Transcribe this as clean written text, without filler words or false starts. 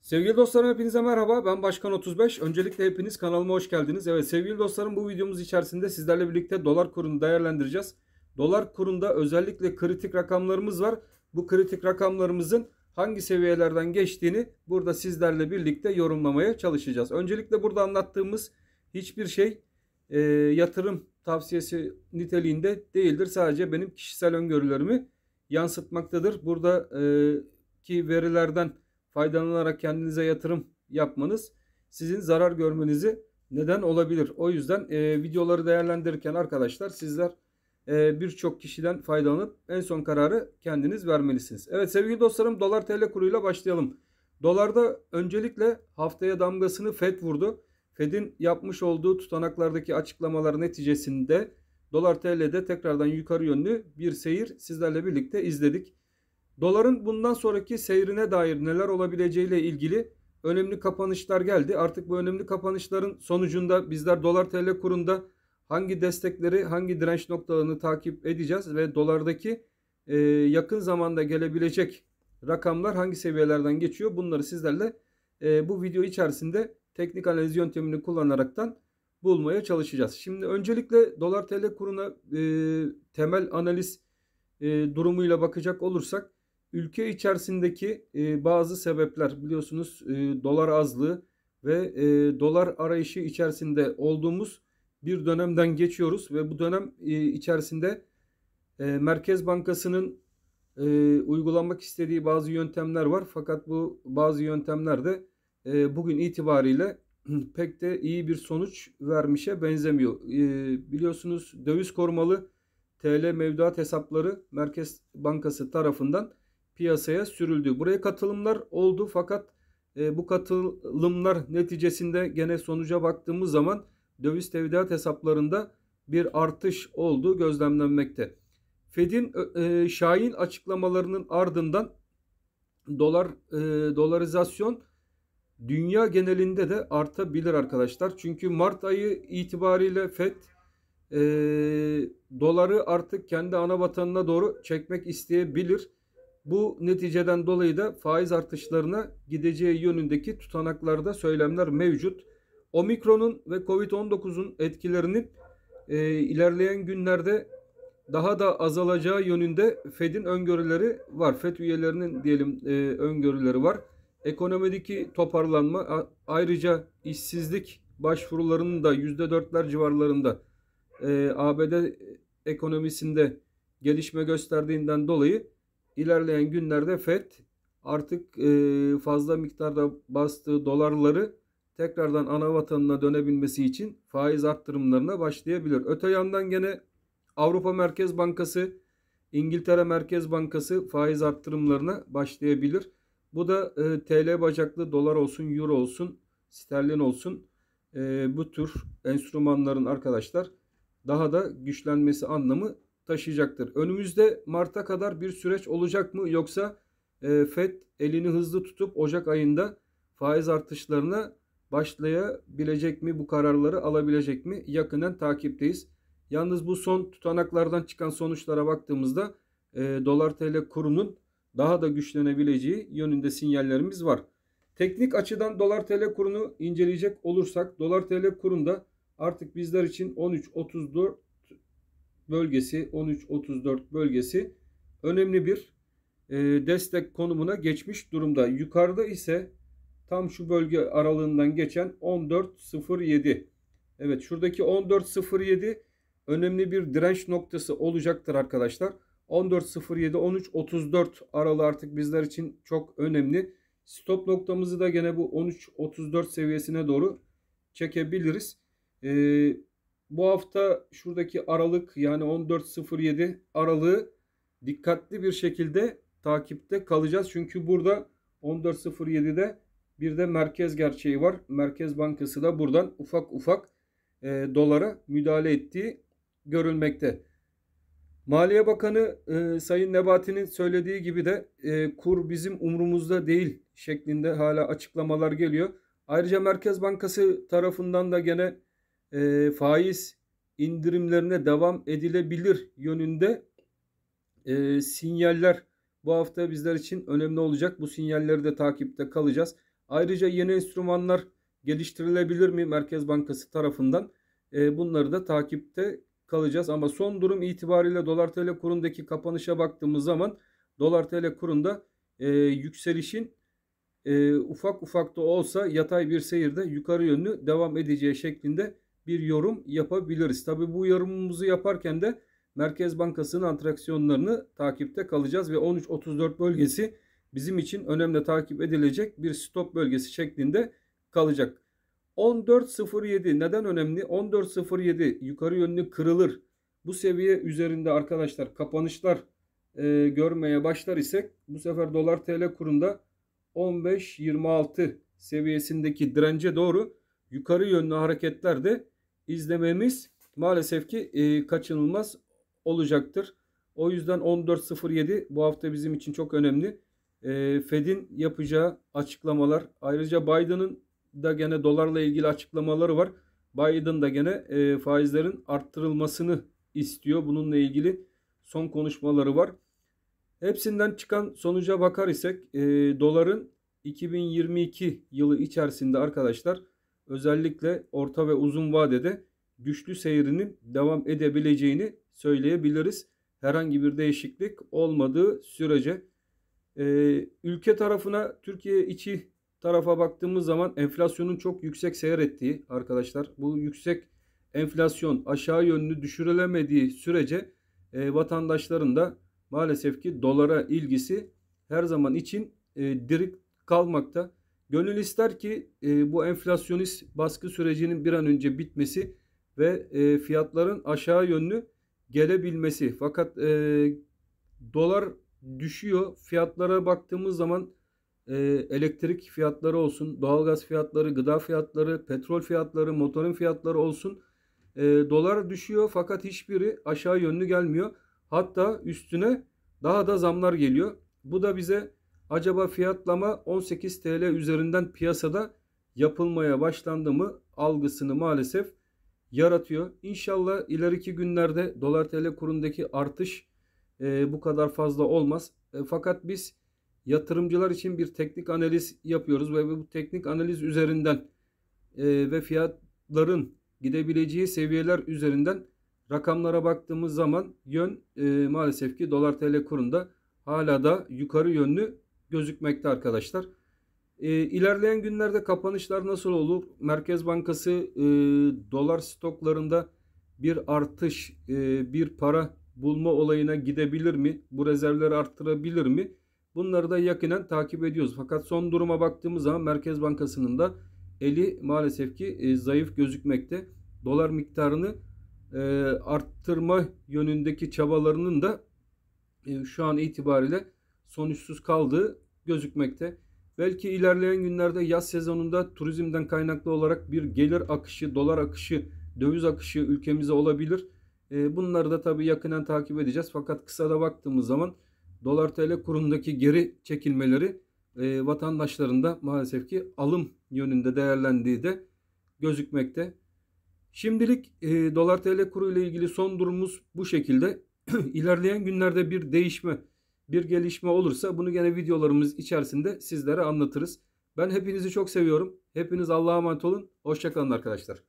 Sevgili dostlarım hepinize merhaba. Ben Başkan 35. Öncelikle hepiniz kanalıma hoş geldiniz. Evet sevgili dostlarım bu videomuz içerisinde sizlerle birlikte dolar kurunu değerlendireceğiz. Dolar kurunda özellikle kritik rakamlarımız var. Bu kritik rakamlarımızın hangi seviyelerden geçtiğini burada sizlerle birlikte yorumlamaya çalışacağız. Öncelikle burada anlattığımız hiçbir şey yatırım tavsiyesi niteliğinde değildir. Sadece benim kişisel öngörülerimi yansıtmaktadır. Buradaki verilerden faydalanarak kendinize yatırım yapmanız sizin zarar görmenizi neden olabilir. O yüzden videoları değerlendirirken arkadaşlar sizler birçok kişiden faydalanıp en son kararı kendiniz vermelisiniz. Evet sevgili dostlarım dolar TL kuruyla başlayalım. Dolarda öncelikle haftaya damgasını FED vurdu. FED'in yapmış olduğu tutanaklardaki açıklamalar neticesinde dolar TL'de tekrardan yukarı yönlü bir seyir sizlerle birlikte izledik. Doların bundan sonraki seyrine dair neler olabileceğiyle ilgili önemli kapanışlar geldi. Artık bu önemli kapanışların sonucunda bizler dolar TL kurunda hangi destekleri, hangi direnç noktalarını takip edeceğiz ve dolardaki yakın zamanda gelebilecek rakamlar hangi seviyelerden geçiyor? Bunları sizlerle bu video içerisinde teknik analiz yöntemini kullanaraktan bulmaya çalışacağız. Şimdi öncelikle dolar TL kuruna temel analiz durumuyla bakacak olursak ülke içerisindeki bazı sebepler biliyorsunuz dolar azlığı ve dolar arayışı içerisinde olduğumuz bir dönemden geçiyoruz ve bu dönem içerisinde Merkez Bankası'nın uygulanmak istediği bazı yöntemler var. Fakat bu bazı yöntemler de bugün itibariyle pek de iyi bir sonuç vermişe benzemiyor. Biliyorsunuz döviz korumalı TL mevduat hesapları Merkez Bankası tarafından piyasaya sürüldü. Buraya katılımlar oldu fakat bu katılımlar neticesinde gene sonuca baktığımız zaman döviz tevdiat hesaplarında bir artış olduğu gözlemlenmekte. Fed'in şahin açıklamalarının ardından dolarizasyon dünya genelinde de artabilir arkadaşlar. Çünkü Mart ayı itibariyle Fed doları artık kendi ana vatanına doğru çekmek isteyebilir. Bu neticeden dolayı da faiz artışlarına gideceği yönündeki tutanaklarda söylemler mevcut. Omikron'un ve Covid-19'un etkilerinin ilerleyen günlerde daha da azalacağı yönünde Fed'in öngörüleri var. Fed üyelerinin diyelim öngörüleri var. Ekonomideki toparlanma ayrıca işsizlik başvurularının da %4'ler civarlarında ABD ekonomisinde gelişme gösterdiğinden dolayı ilerleyen günlerde Fed artık fazla miktarda bastığı dolarları tekrardan ana vatanına dönebilmesi için faiz arttırımlarına başlayabilir. Öte yandan gene Avrupa Merkez Bankası, İngiltere Merkez Bankası faiz arttırımlarına başlayabilir. Bu da TL bacaklı dolar olsun, euro olsun, sterlin olsun bu tür enstrümanların arkadaşlar daha da güçlenmesi anlamı taşıyacaktır. Önümüzde Mart'a kadar bir süreç olacak mı yoksa Fed elini hızlı tutup Ocak ayında faiz artışlarına başlayabilecek mi? Bu kararları alabilecek mi? Yakından takipteyiz. Yalnız bu son tutanaklardan çıkan sonuçlara baktığımızda dolar TL kurunun daha da güçlenebileceği yönünde sinyallerimiz var. Teknik açıdan dolar TL kurunu inceleyecek olursak dolar TL kurunda artık bizler için 13.34 bölgesi 13.34 bölgesi önemli bir destek konumuna geçmiş durumda. Yukarıda ise tam şu bölge aralığından geçen 14.07. Evet şuradaki 14.07 önemli bir direnç noktası olacaktır arkadaşlar. 14.07 13.34 aralığı artık bizler için çok önemli. Stop noktamızı da gene bu 13.34 seviyesine doğru çekebiliriz. Bu hafta şuradaki aralık yani 14.07 aralığı dikkatli bir şekilde takipte kalacağız. Çünkü burada 14.07'de bir de merkez gerçeği var. Merkez Bankası da buradan ufak ufak dolara müdahale ettiği görülmekte. Maliye Bakanı Sayın Nebati'nin söylediği gibi de kur bizim umrumuzda değil şeklinde hala açıklamalar geliyor. Ayrıca Merkez Bankası tarafından da gene faiz indirimlerine devam edilebilir yönünde sinyaller bu hafta bizler için önemli olacak. Bu sinyalleri de takipte kalacağız. Ayrıca yeni enstrümanlar geliştirilebilir mi Merkez Bankası tarafından? Bunları da takipte kalacağız. Ama son durum itibariyle dolar TL kurundaki kapanışa baktığımız zaman dolar TL kurunda yükselişin ufak ufak da olsa yatay bir seyirde yukarı yönlü devam edeceği şeklinde bir yorum yapabiliriz. Tabii bu yorumumuzu yaparken de Merkez Bankası'nın atraksiyonlarını takipte kalacağız ve 13.34 bölgesi bizim için önemli takip edilecek bir stop bölgesi şeklinde kalacak. 14.07 neden önemli? 14.07 yukarı yönlü kırılır. Bu seviye üzerinde arkadaşlar kapanışlar görmeye başlar isek bu sefer dolar TL kurunda 15.26 seviyesindeki dirence doğru yukarı yönlü hareketler de izlememiz maalesef ki kaçınılmaz olacaktır. O yüzden 14.07 bu hafta bizim için çok önemli. Fed'in yapacağı açıklamalar, ayrıca Biden'ın da gene dolarla ilgili açıklamaları var. Biden da gene faizlerin arttırılmasını istiyor. Bununla ilgili son konuşmaları var. Hepsinden çıkan sonuca bakar isek doların 2022 yılı içerisinde arkadaşlar özellikle orta ve uzun vadede güçlü seyrinin devam edebileceğini söyleyebiliriz. Herhangi bir değişiklik olmadığı sürece. Ülke tarafına, Türkiye içi tarafa baktığımız zaman enflasyonun çok yüksek seyrettiği arkadaşlar, bu yüksek enflasyon aşağı yönlü düşürülemediği sürece vatandaşların da maalesef ki dolara ilgisi her zaman için diri kalmakta. Gönül ister ki bu enflasyonist baskı sürecinin bir an önce bitmesi ve fiyatların aşağı yönlü gelebilmesi. Fakat dolar düşüyor. Fiyatlara baktığımız zaman elektrik fiyatları olsun, doğalgaz fiyatları, gıda fiyatları, petrol fiyatları, motorun fiyatları olsun. Dolar düşüyor fakat hiçbiri aşağı yönlü gelmiyor. Hatta üstüne daha da zamlar geliyor. Bu da bize acaba fiyatlama 18 TL üzerinden piyasada yapılmaya başlandı mı algısını maalesef yaratıyor. İnşallah ileriki günlerde dolar TL kurundaki artış bu kadar fazla olmaz. Fakat biz yatırımcılar için bir teknik analiz yapıyoruz ve bu teknik analiz üzerinden ve fiyatların gidebileceği seviyeler üzerinden rakamlara baktığımız zaman yön maalesef ki dolar TL kurunda hala da yukarı yönlü gözükmekte arkadaşlar. İlerleyen günlerde kapanışlar nasıl olur? Merkez Bankası dolar stoklarında bir artış, bir para bulma olayına gidebilir mi? Bu rezervleri arttırabilir mi? Bunları da yakinen takip ediyoruz. Fakat son duruma baktığımız zaman Merkez Bankası'nın da eli maalesef ki zayıf gözükmekte. Dolar miktarını arttırma yönündeki çabalarının da şu an itibariyle sonuçsuz kaldığı gözükmekte. Belki ilerleyen günlerde yaz sezonunda turizmden kaynaklı olarak bir gelir akışı, dolar akışı, döviz akışı ülkemize olabilir. Bunları da tabii yakinen takip edeceğiz. Fakat kısada baktığımız zaman dolar TL kurundaki geri çekilmeleri vatandaşların da maalesef ki alım yönünde değerlendiği de gözükmekte. Şimdilik dolar TL kuru ile ilgili son durumumuz bu şekilde. İlerleyen günlerde bir değişme, bir gelişme olursa bunu gene videolarımız içerisinde sizlere anlatırız. Ben hepinizi çok seviyorum. Hepiniz Allah'a emanet olun. Hoşça kalın arkadaşlar.